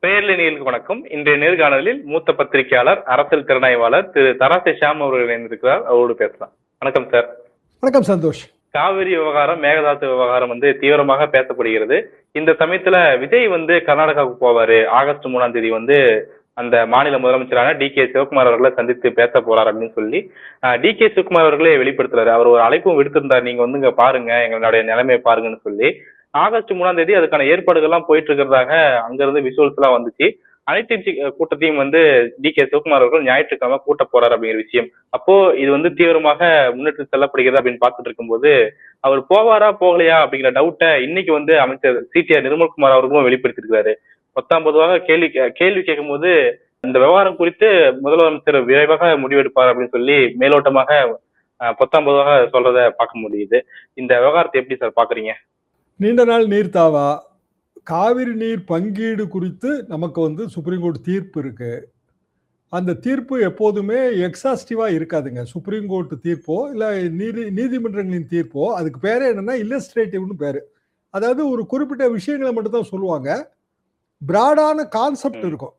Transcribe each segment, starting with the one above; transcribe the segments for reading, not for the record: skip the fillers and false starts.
பெயர்லி நேயர்களுக்கு வணக்கம். இன்றைய நேர்காணலில் மூத்த பத்திரிகையாளர், அரசியல் திறனாய்வாளர் திரு தராசை ஷாம் அவர்கள் இணைந்திருக்கிறார். அவரோடு பேசலாம். வணக்கம் சார். வணக்கம் சந்தோஷ். காவிரி விவகாரம், மேகதாது விவகாரம் தீவிரமாக பேசப்படுகிறது. இந்த சமயத்துல விஜய் கர்நாடகாவுக்கு போவாரு. ஆகஸ்ட் 3ஆம் தேதி அந்த மாநில முதலமைச்சரான டி.கே. சிவகுமார் அவர்களை சந்தித்து பேச போறாரு அப்படின்னு சொல்லி டி.கே. சிவகுமார் அவர்களே வெளிப்படுத்துறாரு. அவர் ஒரு அழைப்பும் விடுத்திருந்தார், நீங்க இங்க பாருங்க, எங்களுடைய நிலைமையை பாருங்கன்னு சொல்லி. ஆகஸ்ட் 3ஆம் தேதி அதுக்கான ஏற்பாடுகள்லாம் போயிட்டு இருக்கிறதாக அங்கிருந்து விசுவல்ஸ் எல்லாம் வந்துச்சு. அனைத்து கூட்டத்தையும் டி.கே. சிவகுமார் அவர்கள் ஞாயிற்றுக்கிழமை கூட்ட போறாரு அப்படிங்கிற விஷயம். அப்போ இது தீவிரமாக முன்னெடுத்து செல்லப்படுகிறது அப்படின்னு பார்த்துட்டு இருக்கும்போது, அவர் போவாரா போகலையா அப்படிங்கிற டவுட்டை இன்னைக்கு அமைச்சர் சி.டி.ஆர். நிர்மல்குமார் அவர்களும் வெளிப்படுத்திருக்கிறாரு. 19 கேள்வி கேட்கும் போது இந்த விவகாரம் குறித்து முதலமைச்சர் விரைவாக முடிவெடுப்பார் அப்படின்னு சொல்லி மேலோட்டமாக 19 சொல்றத பார்க்க முடியுது. இந்த விவகாரத்தை எப்படி சார் பாக்குறீங்க? நீண்ட நாள் நீர்த்தாவா காவிரி நீர் பங்கீடு குறித்து நமக்கு சுப்ரீம் கோர்ட் தீர்ப்பு இருக்கு. அந்த தீர்ப்பு எப்போதுமே எக்ஸாஸ்டிவா இருக்காதுங்க. சுப்ரீம் கோர்ட் தீர்ப்போ இல்ல நீதிமன்றங்களின் தீர்ப்போ அதுக்கு பேரே என்னன்னா இல்லஸ்ட்ரேட்டிவ்னு பேரு. அதாவது ஒரு குறிப்பிட்ட விஷயங்களை மட்டும் தான் சொல்லுவாங்க. பிராடான கான்செப்ட் இருக்கும்.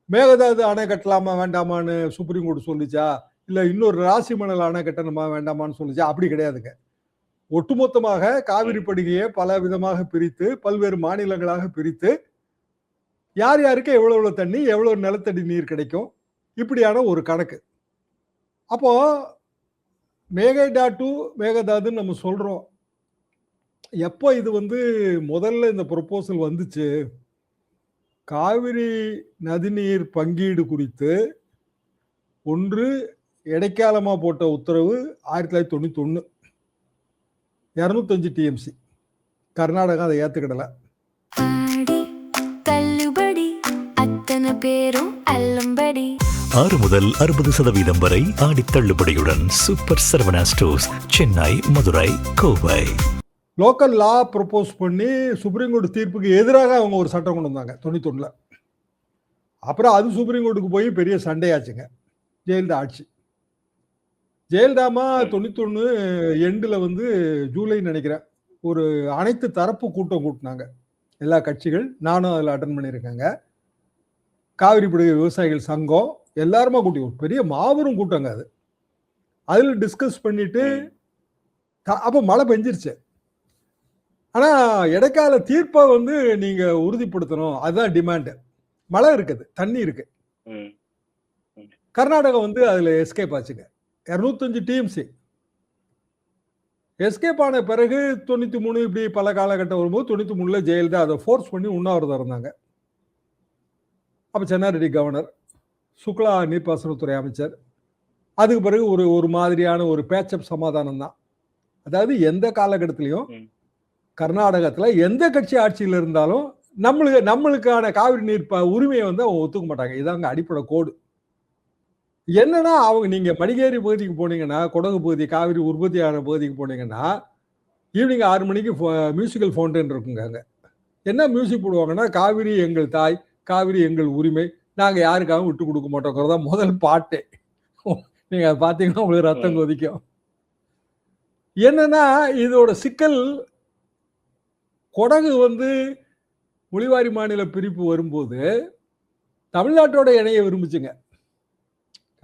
மேகதாது அணை கட்டலாமா வேண்டாமான்னு சுப்ரீம் கோர்ட் சொல்லிச்சா, இல்ல இன்னொரு ராசி மணல் அணை கட்டணுமா வேண்டாமான்னு சொல்லிச்சா? அப்படி கிடையாதுங்க. ஒட்டுமொத்தமாக காவிரி படுகையை பல விதமாக பிரித்து பல்வேறு மாநிலங்களாக பிரித்து யார் யாருக்கு எவ்வளவு தண்ணி, எவ்வளவு நிலத்தடி நீர் கிடைக்கும், இப்படியான ஒரு கணக்கு. அப்போ மேகதாதுன்னு நம்ம சொல்றோம். எப்போ இது முதல்ல இந்த ப்ரொபோசல் வந்துச்சு, காவிரி நதிநீர் பங்கீடு குறித்து ஒன்று இடைக்காலமா போட்ட உத்தரவு 1991 205 டிஎம்சி. கர்நாடகா அதை ஏத்துக்கிடல. 6 முதல் 60% வரை ஆடி தள்ளுபடியுடன் super Saravana stores, Chennai, Madurai, Kovai. Local law propose பண்ணி சுப்ரீம் கோர்ட் தீர்ப்புக்கு எதிராக அவங்க ஒரு சட்டம் கொண்டு வந்தாங்க 91. அப்புறம் அது சுப்ரீம் கோர்ட்டுக்கு போய் பெரிய சண்டையாச்சுங்க. ஜெயலலிதா ஆட்சி. ஜெயலலிதாமா 91 எண்டில் ஜூலை நினைக்கிறேன் ஒரு அனைத்து தரப்பு கூட்டம் கூட்டினாங்க. எல்லா கட்சிகள், நானும் அதில் அட்டன் பண்ணியிருக்கேங்க. காவிரி படுகை விவசாயிகள் சங்கம் எல்லாருமா கூட்டி பெரிய மாபெரும் கூட்டங்க அது. அதில் டிஸ்கஸ் பண்ணிட்டு அப்போ மழை பெஞ்சிருச்சு. ஆனா இடைக்கால தீர்ப்பை நீங்க உறுதிப்படுத்தணும், அதுதான் டிமாண்ட். மழை இருக்குது, தண்ணி இருக்கு. கர்நாடகா அதுல எஸ்கேப் ஆச்சுங்க. 205 டிஎம்சி எஸ்கேப் ஆன பிறகு 93 இப்படி பல காலகட்டம் வரும்போது 93 ஜெயலலிதா அதை ஃபோர்ஸ் பண்ணி உண்ணாவிரதம் இருந்தாங்க. அப்ப சென்னாரெட்டி கவர்னர், சுக்லா நீர்ப்பாசனத்துறை அமைச்சர். அதுக்கு பிறகு ஒரு மாதிரியான ஒரு பேச்சப் சமாதானம் தான். அதாவது எந்த காலகட்டத்திலையும் கர்நாடகத்துல எந்த கட்சி ஆட்சியில் இருந்தாலும் நம்மளுக்கான காவிரி நீர் உரிமையை அவங்க ஒத்துக்க மாட்டாங்க. இதாங்க அடிப்படை கோடு. என்னன்னா அவங்க நீங்க மடிகேரி பகுதிக்கு போனீங்கன்னா, கொடகு பகுதி, காவிரி உற்பத்தியான பகுதிக்கு போனீங்கன்னா, ஈவினிங் 6 மணிக்கு மியூசிக்கல் ஃபவுண்டன் இருக்குங்க. அங்க என்ன மியூசிக் போடுவாங்கன்னா, காவிரி எங்கள் தாய், காவிரி எங்கள் உரிமை, நாங்க யாருக்காகவும் விட்டு கொடுக்க மாட்டோங்கிறதா முதல் பாட்டே. நீங்க அதை பார்த்தீங்கன்னா உங்களுக்கு ரத்தம் கொதிக்கும். என்னன்னா இதோட சிக்கல், கொடகு மொழிவாரி மாநில பிரிப்பு வரும்போது தமிழ்நாட்டோட இணைய விரும்புச்சுங்க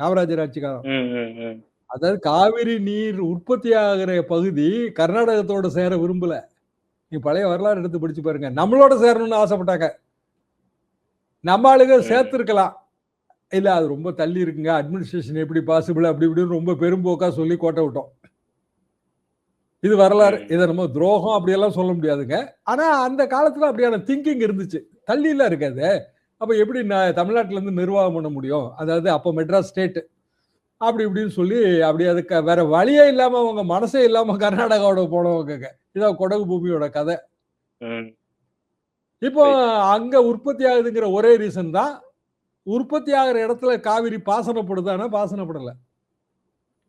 காமராஜர் ஆட்சி காலம். அதாவது காவிரி நீர் உற்பத்தி ஆகிற பகுதி கர்நாடகத்தோட சேர விரும்பல. நீ பழைய வரலாறு எடுத்து படிச்சு பாருங்க. நம்மளோட சேரணும்னு ஆசைப்பட்டாங்க. நம்ம ஆளுங்க சேர்த்திருக்கலாம், இல்ல அது ரொம்ப தள்ளி இருக்குங்க, அட்மினிஸ்ட்ரேஷன் எப்படி பாசிபிள் அப்படி இப்படின்னு ரொம்ப பெரும்போக்கா சொல்லி கோட்டை விட்டோம். இது வரலாறு. இதை நம்ம துரோகம் அப்படியெல்லாம் சொல்ல முடியாதுங்க. ஆனா அந்த காலத்துல அப்படியான திங்கிங் இருந்துச்சு. தள்ளிலாம் இருக்காது. அப்ப எப்படி தமிழ்நாட்டுல இருந்து நிர்வாகம் பண்ண முடியும்? அதாவது அப்ப மெட்ராஸ் ஸ்டேட் அப்படி இப்படின்னு சொல்லி அப்படி அதுக்கு வேற வழியே இல்லாம அவங்க மனசே இல்லாம கர்நாடகாவோட போனவங்க. இதான் கொடகு பூமியோட கதை. இப்போ அங்க உற்பத்தி ஆகுதுங்கிற ஒரே ரீசன் தான், உற்பத்தி ஆகிற இடத்துல காவிரி பாசனப்படுதானா? பாசனப்படல.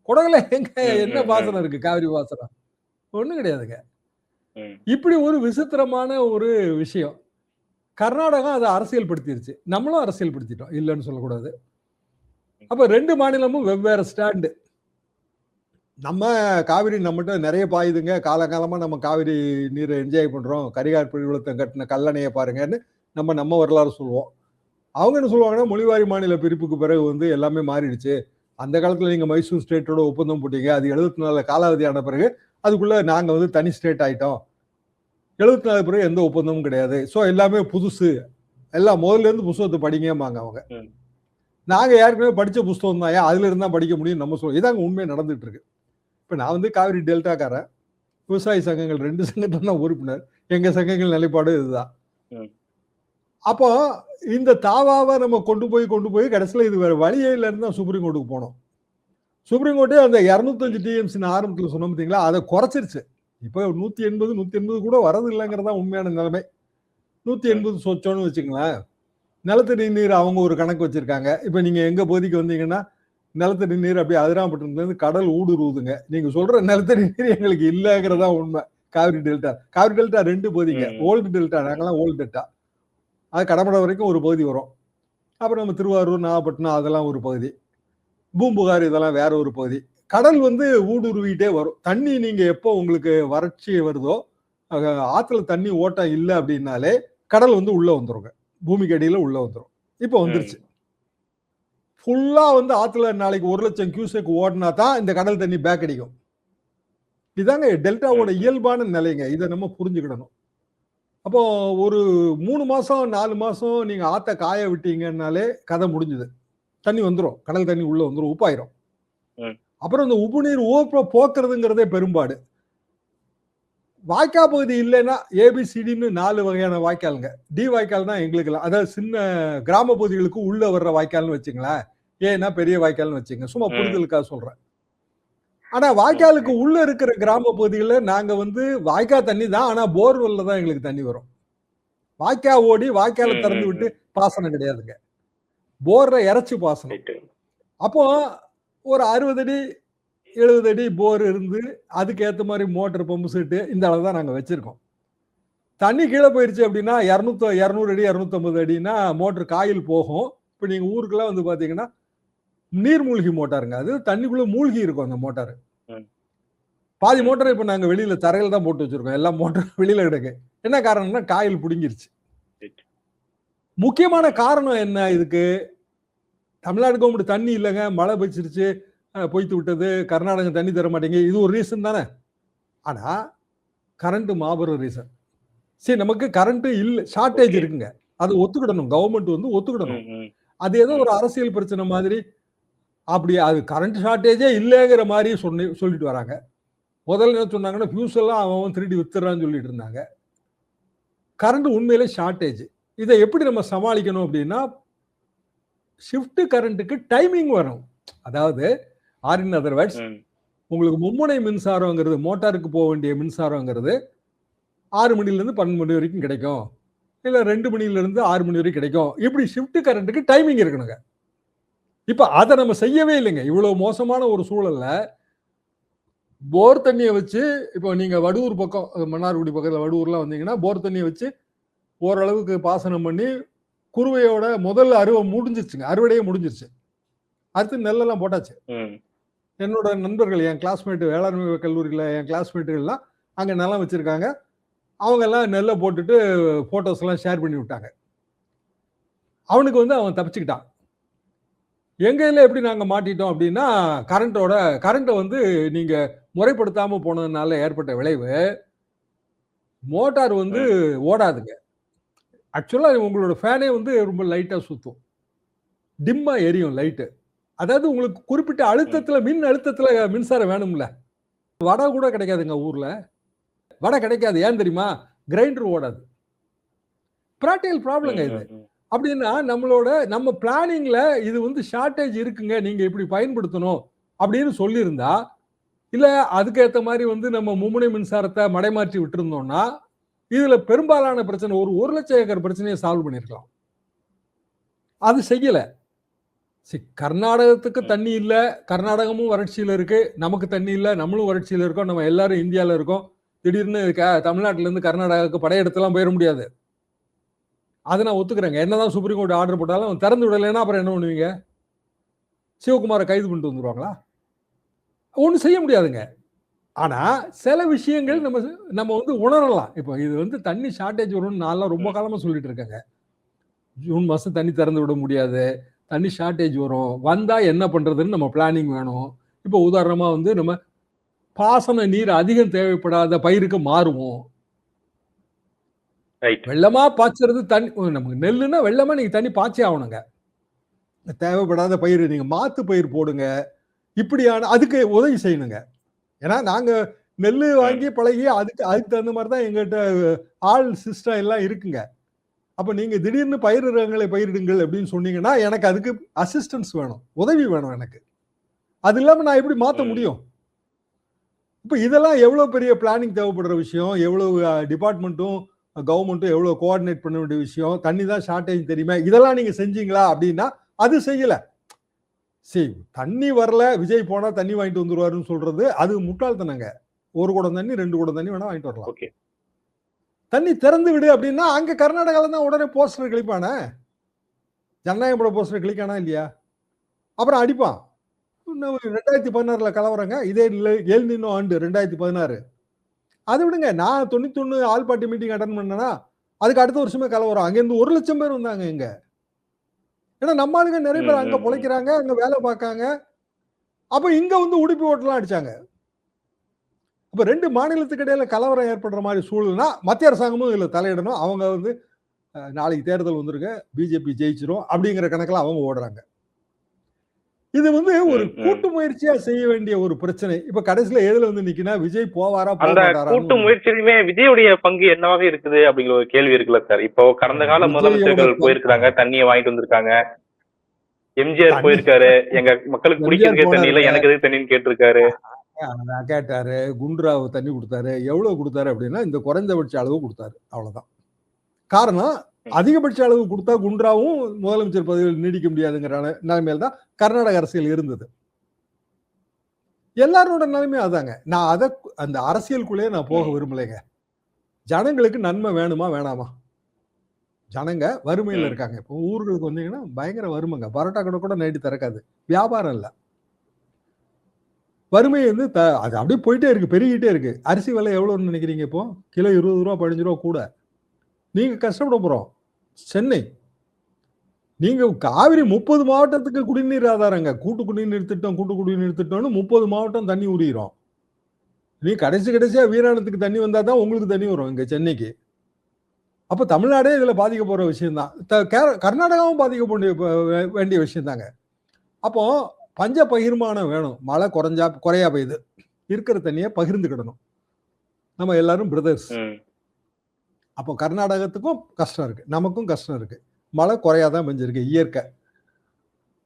கொடகுல எங்க என்ன பாசனம் இருக்கு? காவிரி பாசனம் ஒண்ணும் கிடையாதுங்க. இப்படி ஒரு விசித்திரமான ஒரு விஷயம். கர்நாடகா அதை அரசியல் படுத்திருச்சு, நம்மளும் அரசியல் படுத்திட்டோம், இல்லைன்னு சொல்லக்கூடாது. அப்ப 2 மாநிலமும் வெவ்வேறு ஸ்டாண்டு. நம்ம காவிரி நம்மகிட்ட நிறைய பாயுதுங்க, காலகாலமா நம்ம காவிரி நீரை என்ஜாய் பண்றோம், கரிகார் பிரிவுலத்தை கட்டின கல்லணையை பாருங்கன்னு நம்ம வரலாறு சொல்லுவோம். அவங்க என்ன சொல்லுவாங்கன்னா, மொழிவாரி மாநில பிரிப்புக்கு பிறகு வந்து எல்லாமே மாறிடுச்சு. அந்த காலத்துல நீங்க மைசூர் ஸ்டேட்டோட ஒப்பந்தம் போட்டீங்க. அது 74 காலாவதி ஆன பிறகு அதுக்குள்ள நாங்க வந்து தனி ஸ்டேட் ஆயிட்டோம். 74 பிறகு எந்த ஒப்பந்தமும் கிடையாது. ஸோ எல்லாமே புதுசு. எல்லாம் முதல்ல இருந்து புத்தகத்தை படிங்கம்பாங்க அவங்க. நாங்க ஏற்கனவே படிச்ச புஸ்தகம் தான், அதுல இருந்தா படிக்க முடியும் நம்ம சொல்லுவோம். இதாங்க உண்மையை நடந்துட்டு இருக்கு. இப்ப நான் வந்து காவிரி டெல்டாக்காரன், விவசாய சங்கங்கள் 2 சங்கத்துல தான் உறுப்பினர். எங்க சங்கங்கள் நிலைப்பாடு இதுதான். அப்போ இந்த தாவாவை நம்ம கொண்டு போய் கடைசியில் இது வேற வழியே இல்லைன்னு தான் சுப்ரீம் கோர்ட்டுக்கு போனோம். சுப்ரீம் கோர்ட்டே அந்த 205 டிஎம்சி ஆரம்பத்தில் சொன்னோம் பார்த்தீங்களா, அதை குறைச்சிருச்சு. இப்போ 180 கூட வரது இல்லைங்கிறதா உண்மையான நிலைமை. 180 சொச்சோன்னு வச்சுங்களேன். நிலத்தடி நீர் அவங்க ஒரு கணக்கு வச்சிருக்காங்க. இப்போ நீங்க எங்க பகுதிக்கு வந்தீங்கன்னா, நிலத்தடி நீர் அப்படியே அதிராம்பட்டினத்துலேருந்து கடல் ஊடுருவுதுங்க. நீங்க சொல்ற நிலத்தடி நீர் எங்களுக்கு இல்லைங்கிறதா உண்மை. காவிரி டெல்டா 2 பகுதிங்க. ஓல்டு டெல்டா, நாங்கெல்லாம் ஓல்டு டெல்டா. அது கடமடை வரைக்கும் ஒரு பகுதி வரும். அப்புறம் நம்ம திருவாரூர், நாகப்பட்டினம் அதெல்லாம் ஒரு பகுதி. பூம்புகார் இதெல்லாம் வேற ஒரு பகுதி. கடல் வந்து ஊடுருவிட்டே வரும். தண்ணி நீங்க எப்போ உங்களுக்கு வறட்சி வருதோ, ஆத்துல தண்ணி ஓட்டம் இல்லை அப்படின்னாலே கடல் வந்து உள்ள வந்துருங்க. பூமிக்கு அடியில உள்ள வந்துடும். இப்போ வந்துருச்சு. ஃபுல்லா வந்து ஆத்துல நாளைக்கு 1,00,000 கியூசெக் ஓடினா தான் இந்த கடல் தண்ணி பேக் அடிக்கும். இதாங்க டெல்டாவோட இயல்பான நிலைங்க. இதை நம்ம புரிஞ்சுக்கிடணும். அப்போ ஒரு 3 மாசம் 4 மாசம் நீங்க ஆத்த காய விட்டீங்கன்னாலே கதை முடிஞ்சுது. தண்ணி வந்துடும், கடல் தண்ணி உள்ள வந்துடும், உப்பாயிரும். அப்புறம் இந்த உப்பு நீர் போக்குறதுங்கிறதே பெரும்பாடு. வாய்க்கால் பகுதி இல்லைன்னா ஏபிசிடின்னு 4 வகையான வாய்க்காலுங்க. டி வாய்க்கால்னா எங்களுக்குலாம், அதாவது சின்ன கிராம பகுதிகளுக்கு உள்ள வர்ற வாய்க்கால்னு வச்சுங்களேன். ஏன்னா பெரிய வாய்க்கால்னு வச்சுங்க, சும்மா புரிதலுக்காக சொல்றேன். ஆனா வாய்க்காலுக்கு உள்ள இருக்கிற கிராம பகுதிகளில் நாங்க வந்து வாய்க்கால் தண்ணி தான், ஆனா போர்வெல்ல தான் எங்களுக்கு தண்ணி வரும். வாய்க்கால் ஓடி வாய்க்காலை திறந்து விட்டு பாசனம் கிடையாதுங்க. போர்ல இறைச்சி பாசனம். அப்போ ஒரு 60 அடி 70 அடி போர் இருந்து அதுக்கு ஏற்ற மாதிரி மோட்டர், பம்பு செட்டு இந்த அளவு தான் நாங்கள் வச்சிருக்கோம். தண்ணி கீழே போயிருச்சு அப்படின்னா 200 அடி 250 அடினா மோட்டர் காயில் போகும். இப்போ நீங்க ஊருக்குலாம் வந்து பாத்தீங்கன்னா நீர்மூழ்கி மோட்டாருங்க. அது தண்ணிக்குள்ள மூழ்கி இருக்கும் அந்த மோட்டார். பாதி மோட்டரை இப்போ நாங்க வெளியில தரையில தான் போட்டு வச்சிருக்கோம். எல்லா மோட்டரும் வெளியில கிடக்கு. என்ன காரணம்னா காயில் பிடுங்கிருச்சு. முக்கியமான காரணம் என்ன இதுக்கு? தமிழ்நாடு கவர்மெண்ட் தண்ணி இல்லைங்க, மழை பெய்ச்சிருச்சு, பொய்த்து விட்டது, கர்நாடகம் தண்ணி தர மாட்டேங்க, இது ஒரு ரீசன் தானே. ஆனா கரண்ட் மாபெரும் ரீசன். சரி, நமக்கு கரண்ட் இல்ல, ஷார்டேஜ் இருக்குங்க, அது ஒத்துக்கிடணும். கவர்மெண்ட் வந்து ஒத்துக்கிடணும். அது ஏதோ ஒரு அரசியல் பிரச்சனை மாதிரி அப்படி அது கரண்ட் ஷார்டேஜே இல்லைங்கிற மாதிரி சொல்லிட்டு வராங்க. முதல்ல என்ன சொன்னாங்கன்னா, ஃபியூஸ் எல்லாம் அவன் திருடி வித்துறான்னு சொல்லிட்டு இருந்தாங்க. கரண்ட் உண்மையிலே ஷார்டேஜ். இதை எப்படி நம்ம சமாளிக்கணும் அப்படின்னா, ஷிஃப்ட் கரண்ட்டுக்கு டைமிங் வரும். அதாவது இன் அதர் வேர்ட்ஸ், உங்களுக்கு மும்முனை மின்சாரங்கிறது, மோட்டாருக்கு போக வேண்டிய மின்சாரங்கிறது 6 மணிலேருந்து 12 மணி வரைக்கும் கிடைக்கும், இல்லை 2 மணிலேருந்து 6 மணி வரைக்கும் கிடைக்கும். இப்படி ஷிஃப்ட் கரண்ட்டுக்கு டைமிங் இருக்கணுங்க. இப்போ அதை நம்ம செய்யவே இல்லைங்க. இவ்வளவு மோசமான ஒரு சூழல்ல போர் தண்ணியை வச்சு, இப்போ நீங்க வடுவூர் பக்கம், மன்னார்குடி பக்கத்தில் வடுவூர்லாம் வந்தீங்கன்னா, போர் தண்ணியை வச்சு ஓரளவுக்கு பாசனம் பண்ணி குருவையோட முதல் அறுவடையே முடிஞ்சிருச்சு. அடுத்து நெல்லெல்லாம் போட்டாச்சு. என்னோட நண்பர்கள், என் கிளாஸ்மேட்டு, வேளாண்மை கல்லூரியில் என் கிளாஸ்மேட்டுகள்லாம் அங்கே நிலம் வச்சிருக்காங்க. அவங்க எல்லாம் நெல்லை போட்டுட்டு போட்டோஸ் எல்லாம் ஷேர் பண்ணி விட்டாங்க. அவனுக்கு வந்து அவன் தப்பிச்சுக்கிட்டான். எங்க இதில் எப்படி நாங்கள் மாட்டிட்டோம் அப்படின்னா, கரண்ட்டை வந்து நீங்க முறைப்படுத்தாம போனதுனால ஏற்பட்ட விளைவு, மோட்டார் வந்து ஓடாதுங்க. ஆக்சுவலா உங்களோட ஃபேனே வந்து ரொம்ப லைட்டா சுத்தும், டிம்மா எரியும் லைட்டு. அதாவது உங்களுக்கு குறிப்பிட்ட அழுத்தத்துல, மின் அழுத்தத்துல மின்சாரம் வேணும்ல. வடை கூட கிடைக்காதுங்க ஊர்ல, வடை கிடைக்காது. ஏன் தெரியுமா? கிரைண்டர் ஓடாது. பிராக்டிகல் ப்ராப்ளங்க இது. அப்படின்னா நம்ம பிளானிங்ல இது வந்து ஷார்டேஜ் இருக்குங்க, நீங்க இப்படி பயன்படுத்தணும் அப்படின்னு சொல்லியிருந்தா, இல்ல அதுக்கேற்ற மாதிரி வந்து நம்ம மும்முனை மின்சாரத்தை மடைமாற்றி விட்டுருந்தோம்னா, இதுல பெரும்பாலான பிரச்சனை, ஒரு 1,00,000 ஏக்கர் பிரச்சனையை சால்வ் பண்ணிருக்கலாம். அது செய்யல. கர்நாடகத்துக்கு தண்ணி இல்ல, கர்நாடகமும் வறட்சியில இருக்கு, நமக்கு தண்ணி இல்ல, நம்மளும் வறட்சியில இருக்கோம், நம்ம எல்லாரும் இந்தியாவில் இருக்கோம். திடீர்னு தமிழ்நாட்டில இருந்து கர்நாடகாவுக்கு படையெடுத்துலாம் போயிட முடியாது. அதை நான் ஒத்துக்கிறேங்க. என்னதான் சுப்ரீம் கோர்ட் ஆர்டர் போட்டாலும் திறந்து விடலைன்னா அப்புறம் என்ன பண்ணுவீங்க? சிவகுமாரை கைது பண்ணிட்டு வந்துருவாங்களா? ஒன்றும் செய்ய முடியாதுங்க. ஆனா சில விஷயங்கள் நம்ம வந்து உணரலாம். இப்போ இது வந்து தண்ணி ஷார்டேஜ் வரும்னு நான்லாம் ரொம்ப காலமா சொல்லிட்டு இருக்கேங்க. ஜூன் மாசம் தண்ணி திறந்து விட முடியாது, தண்ணி ஷார்ட்டேஜ் வரும், வந்தா என்ன பண்றதுன்னு நம்ம பிளானிங் வேணும். இப்போ உதாரணமா வந்து நம்ம பாசன நீர் அதிகம் தேவைப்படாத பயிருக்கு மாறுவோம். ரைட். வெள்ளமா பாய்ச்சறது தண்ணி நமக்கு நெல்லுன்னா வெள்ளமா நீங்க தண்ணி பாய்ச்சே ஆகணுங்க. தேவைப்படாத பயிர் நீங்க மாத்து பயிர் போடுங்க. இப்படியான அதுக்கு உதவி செய்யணுங்க. ஏன்னா நாங்க நெல்லு வாங்கி பழகி அதுக்கு தகுந்த மாதிரி தான் எங்ககிட்ட ஆள் சிஸ்டம் எல்லாம் இருக்குங்க. அப்ப நீங்க திடீர்னு பயிர் ரகங்களை பயிரிடுங்கள் அப்படின்னு சொன்னீங்கன்னா எனக்கு அதுக்கு அசிஸ்டன்ஸ் வேணும், உதவி வேணும் எனக்கு. அது இல்லாம நான் எப்படி மாத்த முடியும்? இப்ப இதெல்லாம் எவ்வளவு பெரிய பிளானிங் தேவைப்படுற விஷயம், எவ்வளவு டிபார்ட்மெண்ட்டும் கவர்மெண்ட்டும் எவ்வளவு கோஆர்டினேட் பண்ண வேண்டிய விஷயம். தண்ணி தான் ஷார்ட்டேஜ் தெரியுமா, இதெல்லாம் நீங்க செஞ்சீங்களா அப்படின்னா அது செய்யல. சரி, தண்ணி வரல, விஜய் போனா தண்ணி வாங்கிட்டு வந்துருவாருன்னு சொல்றது அது முட்டாள்தனங்க. ஒரு குடம் தண்ணி 2 குடம் தண்ணி வேணா வாங்கிட்டு வரலாம். ஓகே. தண்ணி திறந்து விடு அப்படின்னா அங்க கர்நாடகால தான் உடனே போஸ்டர் கிளிப்பானே, ஜனநாயக பட போஸ்டர் கிளிக்கானா இல்லையா? அப்புறம் அடிப்பான். 2016ல கலவரங்க, இதே எல் நினோ ஆண்டு 2016. அதை விடுங்க, நான் 91 ஆல் பார்ட்டி மீட்டிங் அட்டன் பண்ணேன்னா அதுக்கு அடுத்த வருஷமே கலவரம். அங்கேருந்து 1 லட்சம் பேர் வந்தாங்க இங்க. ஏன்னா நம்ம ஆளுங்க நிறைய பேர் அங்க பொழைக்கிறாங்க, அங்க வேலை பார்க்காங்க. அப்ப இங்க வந்து உடுப்பி ஓட்டெல்லாம் அடிச்சாங்க. அப்ப 2 மாநிலத்துக்கு இடையில கலவரம் ஏற்படுற மாதிரி சூழல்னா மத்திய அரசாங்கமும் இதுல தலையிடணும். அவங்க வந்து நாளைக்கு தேர்தல் வந்திருக்கு, பிஜேபி ஜெயிச்சிரும் அப்படிங்கிற கணக்குல அவங்க ஓடுறாங்க. இது வந்து ஒரு கூட்டு முயற்சியா செய்ய வேண்டிய ஒரு பிரச்சனை. இப்ப கடைசியில எதுல வந்து நிக்கினா விஜய் போவாரா போக அந்த மாட்டாரா? கூட்டு முயற்சியுமே விஜயுடைய பங்கு என்னவாக இருக்குது அப்படிங்கிற ஒரு கேள்வி இருக்குல்ல சார். இப்போ கடந்த கால முதலமைச்சர்கள் போயிருக்காங்க, தண்ணியை வாங்கிட்டு வந்திருக்காங்க. எம்ஜிஆர் போயிருக்காரு, எங்க மக்களுக்கு குடிக்கிறதுக்கே தண்ணி இல்ல, எனக்கு எதுக்கு தண்ணின்னு கேட்டிருக்காரு. கேட்டாரு, குண்டுராவ் தண்ணி கொடுத்தாரு. எவ்வளவு கொடுத்தாரு அப்படின்னா இந்த குறைந்தபட்ச அளவு கொடுத்தாரு, அவ்வளவுதான். காரணம் அதிகபட்ச அளவு கொடுத்தா குண்டுராவும் முதலமைச்சர் பதவியில் நீடிக்க முடியாதுங்கிற நிலைமையில தான் கர்நாடக அரசியல் இருந்தது. எல்லாரோட நிலைமை அதாங்க. நான் அந்த அரசியலுக்குள்ளேயே நான் போக விரும்பலைங்க. ஜனங்களுக்கு நன்மை வேணுமா வேணாமா? ஜனங்க வறுமையில இருக்காங்க. இப்போ ஊர்களுக்கு வந்தீங்கன்னா பயங்கர வறுமைங்க. பரோட்டா கடை கூட நைட்டு திறக்காது, வியாபாரம் இல்லை. வறுமை வந்து அது அப்படியே போயிட்டே இருக்கு, பெருகிட்டே இருக்கு. அரிசி விலை எவ்வளவுன்னு நினைக்கிறீங்க? இப்போ கிலோ 20 ரூபா 15 ரூபா கூட. நீங்க கஷ்டப்பட போறோம். சென்னை நீங்க காவிரி 30 மாவட்டத்துக்கு குடிநீர் ஆதாரங்க. கூட்டு குடிநீர் திட்டம்னு 30 மாவட்டம் தண்ணி உரிகிறோம். நீ கடைசியா வீராணத்துக்கு தண்ணி வந்தா தான் உங்களுக்கு தண்ணி வரும் இங்க சென்னைக்கு. அப்ப தமிழ்நாடே இதுல பாதிக்க போற விஷயம் தான். கர்நாடகாவும் பாதிக்க வேண்டிய விஷயம் தாங்க. அப்போ பஞ்ச பகிர்மானம் வேணும். மழை குறையா பெய்யுது, இருக்கிற தண்ணியை பகிர்ந்துக்கிடணும். நம்ம எல்லாரும் பிரதர்ஸ். அப்போ கர்நாடகத்துக்கும் கஷ்டம் இருக்கு, நமக்கும் கஷ்டம் இருக்கு. மழை குறையாதான் பெஞ்சிருக்கு, இயற்கை.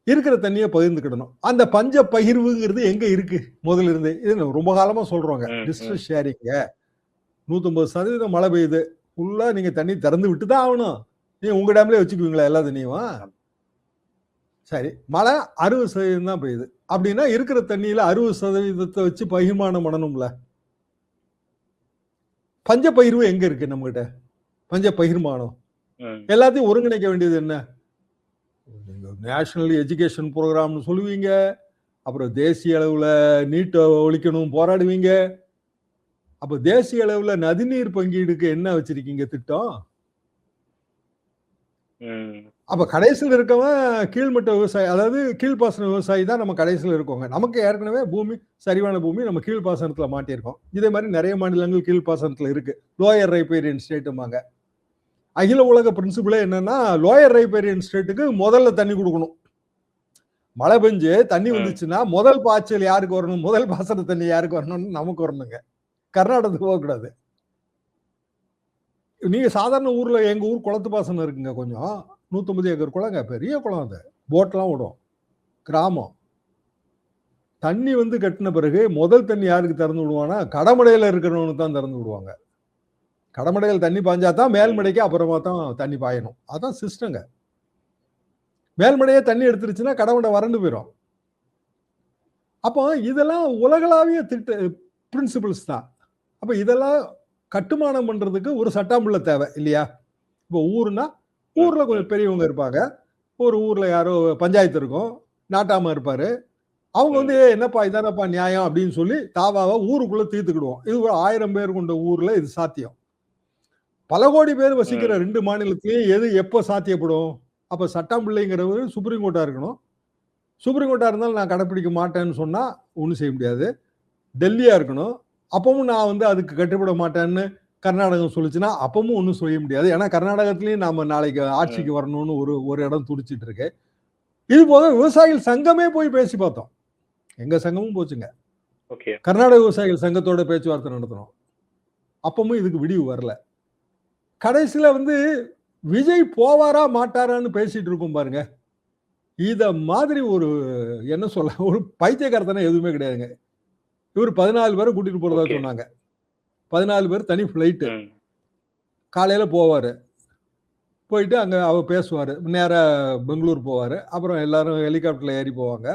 இருக்கிற தண்ணியை பகிர்ந்துக்கிடணும். அந்த பஞ்ச பகிர்வுங்கிறது எங்க இருக்கு? முதல்ல இருந்து இது ரொம்ப காலமா சொல்றோங்க. டிஸ்ட்ரிக்ட் ஷேரிங்க. 150% மழை பெய்யுது, ஃபுல்லா நீங்க தண்ணி திறந்து விட்டு தான் ஆகணும். நீங்க உங்க டேம்லயே வச்சுக்குவீங்களா எல்லா தண்ணியும்? சரி, மழை 60% தான் பெய்யுது அப்படின்னா இருக்கிற தண்ணியில 60% வச்சு பகிர்மானம் பண்ணணும்ல. பஞ்ச பகிர்வு எங்க இருக்கு நம்ம கிட்ட? பஞ்ச பகிர்மானம் எல்லாத்தையும் ஒருங்கிணைக்க வேண்டியது என்ன? நேஷனல் எஜுகேஷன் ப்ரோக்ராம்னு சொல்லுவீங்க, அப்புறம் தேசிய அளவுல நீட்டை ஒழிக்கணும் போராடுவீங்க. அப்ப தேசிய அளவுல நதிநீர் பங்கீடுக்கு என்ன வச்சிருக்கீங்க திட்டம்? அப்ப கடைசியில் இருக்கவன் கீழ்மட்ட விவசாயி, அதாவது கீழ்ப்பாசன விவசாயி தான் நம்ம கடைசியில் இருக்கோங்க. நமக்கு ஏற்கனவே பூமி சரிவான பூமி, நம்ம கீழ்ப்பாசனத்துல மாட்டியிருக்கோம். இதே மாதிரி நிறைய மாநிலங்கள் கீழ்ப்பாசனத்துல இருக்கு. Lower riparian ஸ்டேட்டுமாங்க. அகில உலக பிரின்சிபிளே என்னன்னா, லோயர் ரைபேரியன் ஸ்டேட்டுக்கு முதல்ல தண்ணி கொடுக்கணும். மழை பெஞ்சு தண்ணி வந்துச்சுன்னா முதல் பாய்ச்சல் யாருக்கு வரணும்? முதல் பாசன தண்ணி யாருக்கு வரணும்னு நமக்கு வரணுங்க. கர்நாடகத்துக்கு போகக்கூடாது. நீங்க சாதாரண ஊர்ல, எங்க ஊர் குளத்து பாசனம் இருக்குங்க, கொஞ்சம் 150 ஏக்கர் குளங்க, பெரிய குளம். அது போட்லாம் விடும். கிராமம். தண்ணி வந்து கட்டின பிறகு முதல் தண்ணி யாருக்கு திறந்து விடுவானா? கடமடையில இருக்கிறவனுக்கு தான் திறந்து விடுவாங்க. கடமடையில் தண்ணி பாய்ஞ்சாதான் மேல்மடைக்கு அப்புறமா தான் தண்ணி பாயணும். அதான் சிஸ்டங்க. மேல்மடையே தண்ணி எடுத்துருச்சுன்னா கடமடை வறண்டு போயிடும். அப்போ இதெல்லாம் உலகளாவிய பிரின்சிபிள்ஸ் தான். அப்ப இதெல்லாம் கட்டுமானம் பண்றதுக்கு ஒரு சட்டாம்புள்ள தேவை இல்லையா? இப்போ ஊர்னா ஊர்ல கொஞ்சம் பெரியவங்க இருப்பாங்க. ஒரு ஊர்ல யாரோ பஞ்சாயத்து இருக்கும், நாட்டாம இருப்பாரு. அவங்க வந்து என்னப்பா இதானப்பா நியாயம் அப்படின்னு சொல்லி தாவாவை ஊருக்குள்ள தீர்த்துக்கிடுவோம். இது ஒரு 1000 பேர் கொண்ட ஊர்ல இது சாத்தியம். பல கோடி பேர் வசிக்கிற 2 மாநிலத்திலையும் எது எப்போ சாத்தியப்படும்? அப்ப சட்டம் பிள்ளைங்கிறவர் சுப்ரீம் கோர்ட்டா இருக்கணும். சுப்ரீம் கோர்ட்டா இருந்தாலும் நான் கடைப்பிடிக்க மாட்டேன்னு சொன்னா ஒன்றும் செய்ய முடியாது. டெல்லியா இருக்கணும். அப்பவும் நான் வந்து அதுக்கு கட்டுப்பட மாட்டேன்னு கர்நாடகம் சொல்லுச்சுன்னா அப்பவும் ஒன்றும் செய்ய முடியாது. ஏன்னா கர்நாடகத்திலையும் நாம நாளைக்கு ஆட்சிக்கு வரணும்னு ஒரு இடம் துடிச்சிட்டு இருக்கு. இது போக விவசாயிகள் சங்கமே போய் பேசி பார்த்தோம். எங்க சங்கமும் போச்சுங்க. கர்நாடக விவசாயிகள் சங்கத்தோட பேச்சுவார்த்தை நடத்தணும். அப்பவும் இதுக்கு விடிவு வரல. கடைசியில வந்து விஜய் போவாரா மாட்டாரான்னு பேசிட்டு இருக்கும் பாருங்க. இத மாதிரி ஒரு என்ன சொல்ல ஒரு பைத்தியக்காரத்தனை எதுவுமே கிடையாதுங்க. இவர் 14 பேரை கூட்டிட்டு போறதா சொன்னாங்க. 14 பேர் தனி பிளைட்டு. காலையில போவாரு. போயிட்டு அங்க அவர் பேசுவாரு. நேரா பெங்களூர் போவாரு. அப்புறம் எல்லாரும் ஹெலிகாப்டர்ல ஏறி போவாங்க.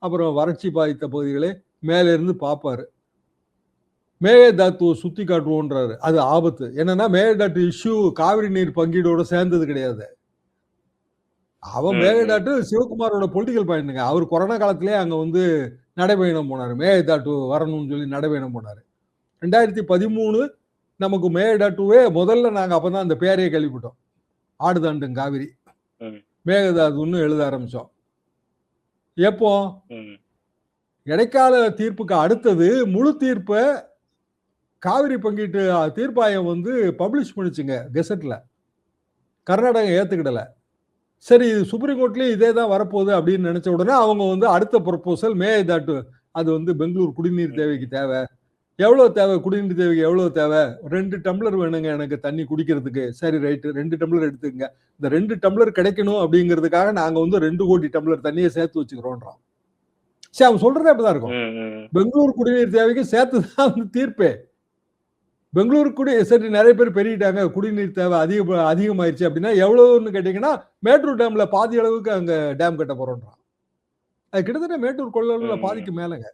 அப்புறம் வறட்சி பாதித்த பகுதிகளை மேல இருந்து பார்ப்பாரு. மேகதாத்துவை சுத்தி காட்டுவோன்றாரு. அது ஆபத்து. என்னன்னா மேகதாட்டு இஷ்யூ காவிரி நீர் பங்கீடோட சேர்ந்தது கிடையாது. அவன் மேகதாட்டு சிவகுமாரோட பொலிட்டிக்கல் பாயிண்ட்ங்க. அவர் கொரோனா காலத்திலேயே அங்க வந்து நடைபயணம் போனாரு. மேகதாட்டு வரணும்னு சொல்லி நடைபயணம் போனாரு. 2013 நமக்கு மேகதாட்டுவே முதல்ல நாங்க அப்பதான் அந்த பேரையே கேள்விப்பட்டோம். ஆடுதாண்டும் காவிரி மேகதாதுன்னு எழுத ஆரம்பிச்சோம். எப்போ இடைக்கால தீர்ப்புக்கு அடுத்தது முழு தீர்ப்பை காவிரி பங்கீட்டு தீர்ப்பாயம் வந்து பப்ளிஷ் பண்ணிச்சுங்க கெசட்ல. கர்நாடகம் ஏத்துக்கிடல. சரி சுப்ரீம் கோர்ட்லயும் இதே தான் வரப்போகுது அப்படின்னு நினைச்ச உடனே அவங்க வந்து அடுத்த ப்ரொபோசல் மேகதாட்டு அது வந்து பெங்களூர் குடிநீர் தேவைக்கு தேவை. எவ்வளவு தேவை? குடிநீர் தேவைக்கு எவ்வளவு தேவை? 2 டம்ளர் வேணுங்க எனக்கு தண்ணி குடிக்கிறதுக்கு. சரி ரைட்டு 2 டம்ளர் எடுத்துக்கங்க. இந்த 2 டம்ளர் கிடைக்கணும் அப்படிங்கிறதுக்காக நாங்க வந்து 2 கோடி டம்ளர் தண்ணியை சேர்த்து வச்சுக்கிறோன்றோம். சரி அவன் சொல்றதே அப்படிதான் இருக்கும். பெங்களூர் குடிநீர் தேவைக்கு சேர்த்துதான் வந்து தீர்ப்பே. பெங்களூருக்கு சரி நிறைய பேர் பெருகிட்டாங்க, குடிநீர் தேவை அதிகமாயிருச்சு அப்படின்னா எவ்வளவுன்னு கேட்டீங்கன்னா மேட்டூர் டேம்ல பாதி அளவுக்கு அங்க டேம் கட்ட போறோன்றான். அது கிட்டத்தட்ட மேட்டூர் கொள்ளளவுல பாதிக்கு மேலங்க.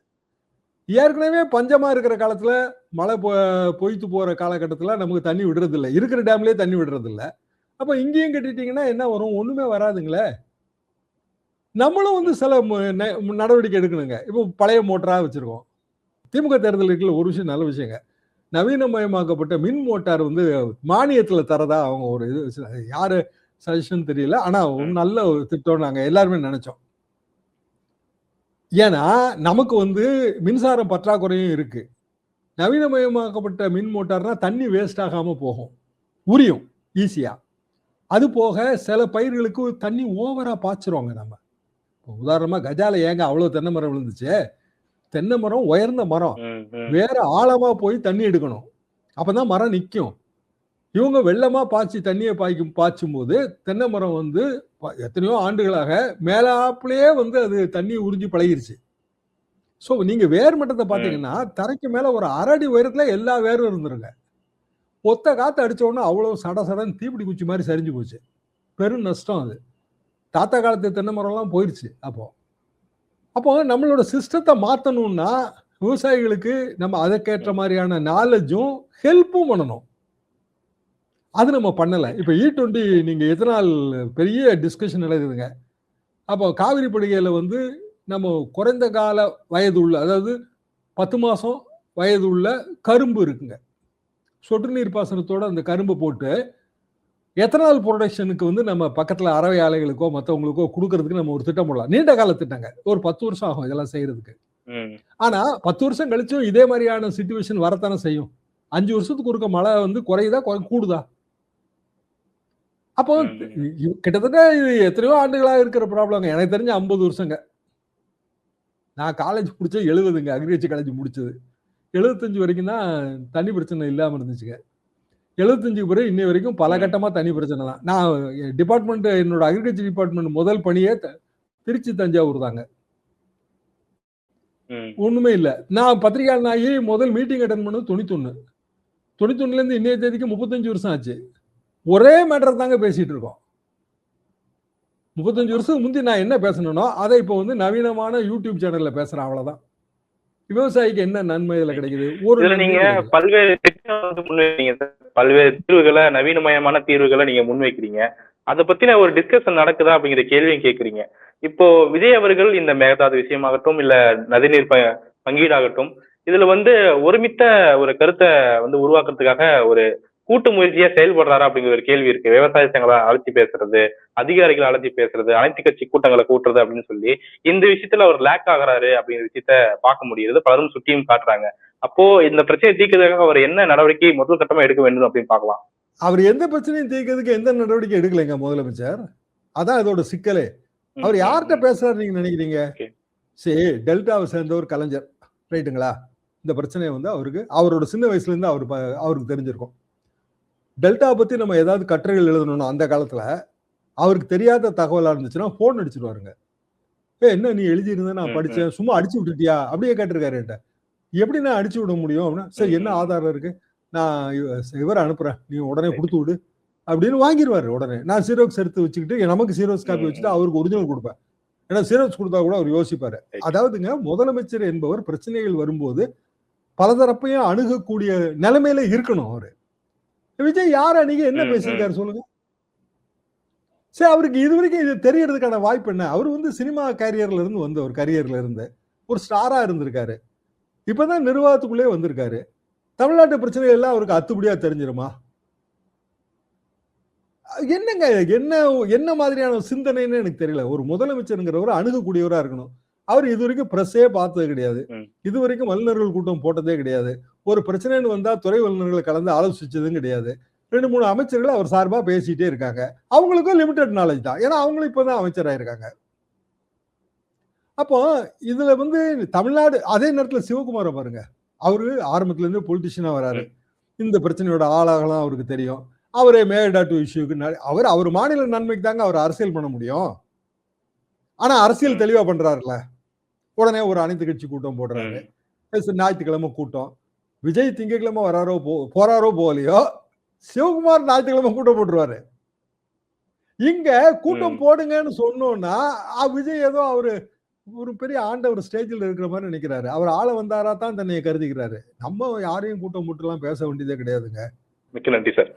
ஏற்கனவே பஞ்சமா இருக்கிற காலத்துல மழை பொய்த்து போற காலகட்டத்துல நமக்கு தண்ணி விடுறது இல்லை. இருக்கிற டேம்லயே தண்ணி விடுறது இல்லை. அப்ப இங்கேயும் கட்டிட்டீங்கன்னா என்ன வரும்? ஒண்ணுமே வராதுங்களே. நம்மளும் வந்து சில நடவடிக்கை எடுக்கணுங்க. இப்போ பழைய மோட்டரா வச்சிருக்கோம். திமுக தேர்தல் இருக்குல்ல, ஒரு விஷயம் நல்ல விஷயங்க. நவீனமயமாக்கப்பட்ட மின் மோட்டார் வந்து மானியத்துல தரதா அவங்க ஒரு இது யாரு சஜஷன் தெரியல. ஆனா ஒரு நல்ல ஒரு திட்டம் நாங்க எல்லாருமே நினைச்சோம். ஏன்னா நமக்கு வந்து மின்சாரம் பற்றாக்குறையும் இருக்கு. நவீனமயமாக்கப்பட்ட மின் மோட்டார்னா தண்ணி வேஸ்ட் ஆகாம போகும், உரியும் ஈஸியா. அது போக சில பயிர்களுக்கு தண்ணி ஓவரா பாய்ச்சிருவாங்க. நம்ம உதாரணமா கஜால ஏங்க அவ்வளவு தென்னை மரம் விழுந்துச்சு? தென்னை மரம் உயர்ந்த மரம், வேற ஆழமா போய் தண்ணி எடுக்கணும், அப்பதான் மரம் நிற்கும். இவங்க வெள்ளமா பாய்ச்சி தண்ணியை பாய்ச்சும் போது தென்னை மரம் வந்து எத்தனையோ ஆண்டுகளாக மேலாப்புலயே வந்து அது தண்ணி உறிஞ்சி பழகிருச்சு. ஸோ நீங்க வேர் மட்டத்தை பார்த்தீங்கன்னா தரைக்கு மேல ஒரு 1/2 அடி உயரத்துல எல்லா வேரும் இருந்துருங்க. ஒத்த காத்து அடிச்ச உடனே அவ்வளவு சடன்னு தீப்பிடி குச்சி மாதிரி சரிஞ்சு போச்சு. பெரும் நஷ்டம் அது. தாத்தா காலத்து தென்னை மரம்லாம் போயிடுச்சு. அப்போ நம்மளோட சிஸ்டத்தை மாற்றணும்னா விவசாயிகளுக்கு நம்ம அதற்கேற்ற மாதிரியான நாலேஜும் ஹெல்ப்பும் பண்ணணும். அது நம்ம பண்ணலை. இப்போ E20 நீங்கள் எத்தனால் பெரிய டிஸ்கஷன் நடக்குதுங்க. அப்போ காவிரி படுகையில் வந்து நம்ம குறைந்த கால வயது உள்ள, அதாவது 10 மாதம் வயது உள்ள கரும்பு இருக்குங்க. சொட்டு நீர் பாசனத்தோட அந்த கரும்பு போட்டு எத்தனால் ப்ரொடக்ஷனுக்கு வந்து நம்ம பக்கத்தில் அறவை ஆலைகளுக்கோ மற்றவங்களுக்கோ கொடுக்கறதுக்கு நம்ம ஒரு திட்டம் போடலாம். நீண்ட கால திட்டங்க. ஒரு 10 வருஷம் ஆகும் இதெல்லாம் செய்யறதுக்கு. ஆனா 10 வருஷம் கழிச்சும் இதே மாதிரியான சிச்சுவேஷன் வரத்தானே செய்யும். 5 வருஷத்துக்கு ஒருக்க மழை வந்து குறையுதா கூடுதா? அப்போ கிட்டத்தட்ட இது எத்தனையோ ஆண்டுகளாக இருக்கிற ப்ராப்ளங்க. எனக்கு தெரிஞ்ச 50 வருஷங்க. நான் காலேஜ் முடிச்சது 70ங்க, அக்ரிகல்ச்சர் காலேஜ் முடிச்சது 75 வரைக்கும் தான் தண்ணி பிரச்சனை இல்லாமல் இருந்துச்சுங்க. 75 பிறகு இன்னை வரைக்கும் பல கட்டமா தண்ணி பிரச்சனை தான். நான் டிபார்ட்மெண்ட், என்னோட அக்ரிகல்ச்சர் டிபார்ட்மெண்ட் முதல் பணியே திருச்சி தஞ்சாவூர் தாங்க. ஒண்ணுமே இல்லை. நான் பத்திரிகையாளன் ஆகி முதல் மீட்டிங் அட்டன் பண்ணது 91 இருந்து இன்னைய தேதிக்கு 35 வருஷம் ஆச்சு. ஒரே மேட்டர் தாங்க பேசிட்டு இருக்கோம். 35 வருஷத்துக்கு முந்தி நான் என்ன பேசணும்னோ அதை இப்போ வந்து நவீனமான யூடியூப் சேனல்ல பேசுறேன், அவ்வளவுதான். விவசாயிக்கு என்ன நன்மை இதுல கிடைக்குது? நீங்க பல்வேறு பல்வேறு தீர்வுகளை, நவீனமயமான தீர்வுகளை நீங்க முன்வைக்கிறீங்க. அதை பத்தின ஒரு டிஸ்கஷன் நடக்குதா அப்படிங்கிற கேள்வியும் கேட்கறீங்க. இப்போ விஜய் அவர்கள் இந்த மேகதாது விஷயமாகட்டும் இல்ல நதிநீர் பங்கீடாகட்டும், இதுல வந்து ஒருமித்த ஒரு கருத்தை வந்து உருவாக்குறதுக்காக ஒரு கூட்டு முயற்சியா செயல்படுறாரா அப்படிங்கிற ஒரு கேள்வி இருக்கு. விவசாய சங்கங்களை அழைச்சி பேசுறது, அதிகாரிகளை அழைச்சி பேசுறது, அனைத்து கட்சி கூட்டங்களை கூட்டுறது அப்படின்னு சொல்லி இந்த விஷயத்துல அவர் லேக் ஆகுறாரு அப்படிங்கிற விஷயத்த பார்க்க முடியுது. பலரும் சுட்டியும் காட்டுறாங்க. அப்போ இந்த பிரச்சனையை தீர்க்கிறதுக்காக அவர் என்ன நடவடிக்கை முதல் கட்டமா எடுக்க வேண்டும் அப்படின்னு பார்க்கலாம். அவர் எந்த பிரச்சனையும் தீர்க்கிறதுக்கு எந்த நடவடிக்கை எடுக்கலைங்க முதலமைச்சர். அதான் இதோட சிக்கலே. அவர் யார்கிட்ட பேசுறாரு நீங்க நினைக்கிறீங்க? சரி, டெல்டாவை சேர்ந்தவர் கலைஞர், ரைட்டுங்களா? இந்த பிரச்சனையை வந்து அவரோட சின்ன வயசுல இருந்து அவருக்கு தெரிஞ்சிருக்கும். டெல்டா பத்தி நம்ம ஏதாவது கட்டுரைகள் எழுதணும்னா அந்த காலத்துல அவருக்கு தெரியாத தகவலா இருந்துச்சுன்னா போன் அடிச்சிருவாருங்க. என்ன நீ எழுதியிருந்த நான் படிச்சேன், சும்மா அடிச்சு விட்டுட்டியா அப்படியே கேட்டிருக்காரு என்கிட்ட. எப்படி நான் அடிச்சு விட முடியும் அப்படின்னா, சரி என்ன ஆதாரம் இருக்கு, நான் இவரை அனுப்புறேன், நீ உடனே கொடுத்து விடு அப்படின்னு வாங்கிடுவாரு. உடனே நான் சீரோக்ஸ் எடுத்து வச்சுக்கிட்டு நமக்கு சீரோக்ஸ் காப்பி வச்சுட்டு அவருக்கு ஒரிஜினல் கொடுப்பேன். ஏன்னா சீரோக்ஸ் கொடுத்தா கூட அவர் யோசிப்பாரு. அதாவதுங்க, முதலமைச்சர் என்பவர் பிரச்சனைகள் வரும்போது பலதரப்பையும் அணுகக்கூடிய நிலைமையில இருக்கணும். அவரு விஜய் யார் அணுகி என்ன பேசியிருக்காரு சொல்லுங்க. சரி, அவருக்கு இது வரைக்கும் இது தெரியறதுக்கான வாய்ப்பு என்ன? அவர் வந்து சினிமா கேரியர்ல இருந்து ஒரு கரியர்ல இருந்து ஒரு ஸ்டாரா இருந்திருக்காரு. இப்பதான் நிர்வாகத்துக்குள்ளே வந்திருக்காரு. தமிழ்நாட்டு பிரச்சனைகள் எல்லாம் அவருக்கு அத்துப்படியா தெரிஞ்சிருமா? என்னங்க என்ன மாதிரியான சிந்தனைன்னு எனக்கு தெரியல. ஒரு முதலமைச்சருங்கிறவர் அணுகக்கூடியவரா இருக்கணும். அவர் இது வரைக்கும் பிரஸ்ஸே பார்த்தது கிடையாது. இது வரைக்கும் வல்லுநர்கள் கூட்டம் போட்டதே கிடையாது. ஒரு பிரச்சனைன்னு வந்தா துறை வல்லுநர்களை கலந்து ஆலோசிச்சதும் கிடையாது. 2-3 அமைச்சர்கள் அவர் சார்பா பேசிட்டே இருக்காங்க. அவங்களுக்கும் லிமிடெட் நாலேஜ் தான். ஏன்னா அவங்களும் இப்பதான் அமைச்சராயிருக்காங்க. அப்போ இதுல வந்து தமிழ்நாடு, அதே நேரத்துல சிவகுமார பாருங்க, அவரு ஆரம்பத்துல இருந்து பொலிட்டிஷியனா வராரு. இந்த பிரச்சனையோட ஆளாகலாம் அவருக்கு தெரியும். அவரே மேகடாட்டு இஷ்யூக்கு அவர் மாநில நன்மைக்கு தாங்க அவர் அரசியல் பண்ண முடியும். ஆனா அரசியல் தெளிவா பண்றாருல்ல. உடனே ஒரு அனைத்து கட்சி கூட்டம் போடுறாரு. ஞாயிற்றுக்கிழமை கூட்டம். விஜய் திங்கட்கிழமை போறாரோ போகலையோ, சிவகுமார் ஞாயிற்றுக்கிழமை கூட்டம் போட்டுருவாரு. இங்க கூட்டம் போடுங்கன்னு சொன்னோம்னா விஜய் ஏதோ அவரு ஒரு பெரிய ஆண்டவர் ஸ்டேஜில் இருக்கிற மாதிரி நினைக்கிறாரு. அவர் ஆள வந்தாரா தான் தன்னை கருதிக்கிறாரு. நம்ம யாரையும் கூட்டம் போட்டுலாம் பேச வேண்டியதே கிடையாதுங்க. மிக்க நன்றி சார்.